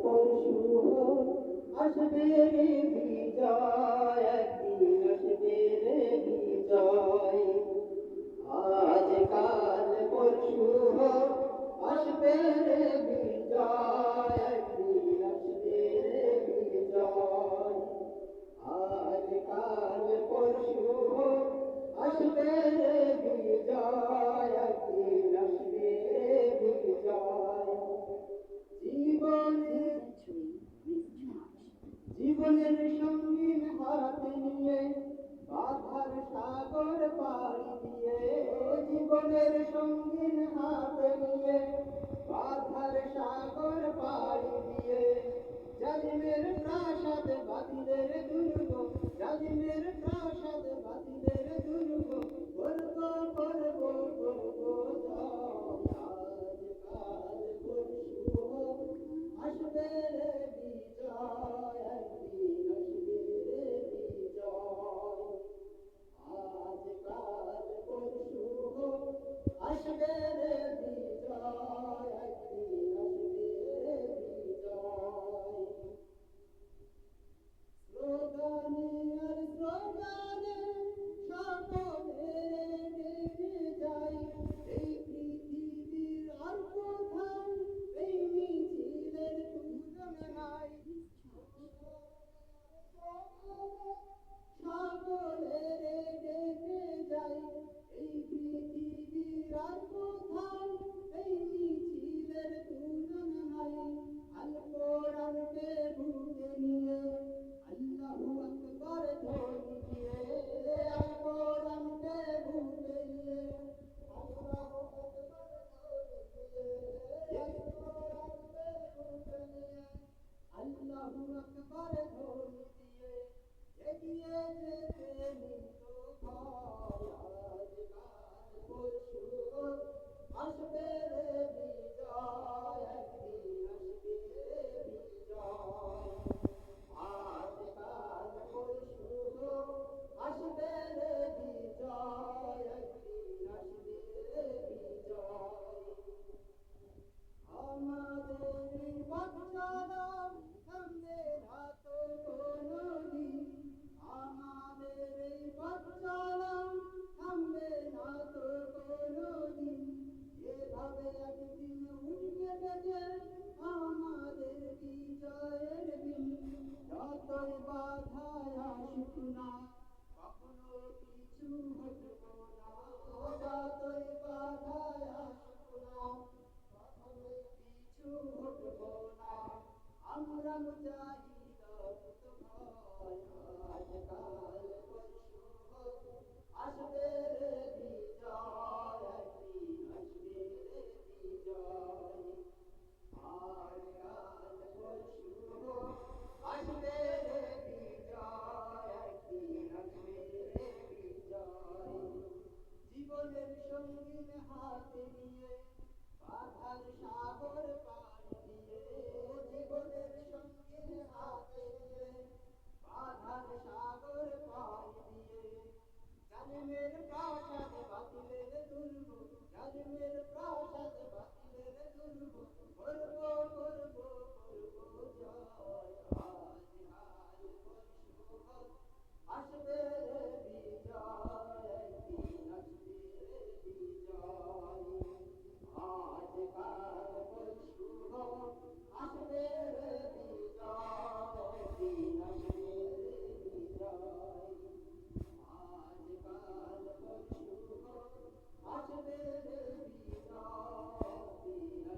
পরশু হোক, আসবে রে বিজয়, একদিন আসবে রে বিজয়। আজ কাল পরশু হোক, আসবে রে বিজয়, একদিন আসবে রে বিজয়। আজ কাল পরশু হোক, আসবে রে বিজয়, একদিন আসবে রে বিজয়। জীবনে জীবনের সঙ্গীন হাতে নিয়ে বাধার সাগর পাড়ি দিয়ে, জীবনের সঙ্গীন হাতে নিয়ে বাধার সাগর পাড়ি দিয়ে, জালিমের প্রাসাদ বাতিলের দুর্গ, জালিমের প্রাসাদ বাতিলের দুর্গ, করব করব করব জয়। আজ কাল পরশু হোক, আসবে রে বিজয়, একদিন আসবে রে বিজয়। আজ কাল পরশু হোক, আসবে রে বিজয়, একদিন আসবে রে বিজয়। স্লোগানে আর স্লোগানে সকলে ডেকে যাই, এই পৃথিবীর আর কোথাও এই মিছিলের তুলনা নাই। সকলে ডেকে যাই, এই পৃথিবীর আর কোথাও এই মিছিলের তুলনা নাই। আল কোরআনকে বুকে নিয়ে আল্লাহু আকবার ধ্বনি দিয়ে, আল কোরআনকে বুকে নিয়ে আল্লাহু আকবার ধ্বনি দিয়ে, আল কোরআনকে বুকে নিয়ে আল্লাহু আকবার ধ্বনি দিয়ে এগিয়ে যেতে নিত ভয়। আজ কাল পরশু হোক, আসবে রে বিজয়, একদিন আসবে রে বিজয়। আজ কাল পরশু হোক, আসবে রে বিজয়, একদিন আসবে রে বিজয়। আমাদের এই পথ চলা থামবে না তো কোনদিন, আমাদের এই পথ চলা থামবে না তো কোনদিন। এভাবে একদিন উঠবে বেজে আমাদের বিজয়ের দিন। যতই বাধায় আসুক না, কখনো পিছু হটব না। যতই বাধায় আসুক না, কখনোই পিছু হটব না। আমরা মুজাহিদ অকুত ভয়। আজ কাল পরশু হোক, আসবে রে বিজয়, একদিন আসবে রে বিজয়। আজ কাল পরশু হোক, আসবে রে বিজয়, একদিন আসবে রে বিজয়। জীবনের সঙ্গীন হাতে নিয়ে বাধার সাগর পাড়ি দিয়ে, জীবনের সঙ্গীন হাতে নিয়ে বাধার সাগর পাড়ি দিয়ে, জালিমের প্রাসাদ বাতিলের দুর্গ, জালিমের প্রাসাদ বাতিলের দুর্গ, করব করব করব জয়। আজ কাল পরশু হোক, আসবে রে বিজয়, একদিন আসবে রে বিজয়। আজ কাল পরশু হোক, আসবে রে বিজয়, একদিন আসবে রে বিজয়। আজ কাল পরশু হোক, আসবে রে বিজয়, একদিন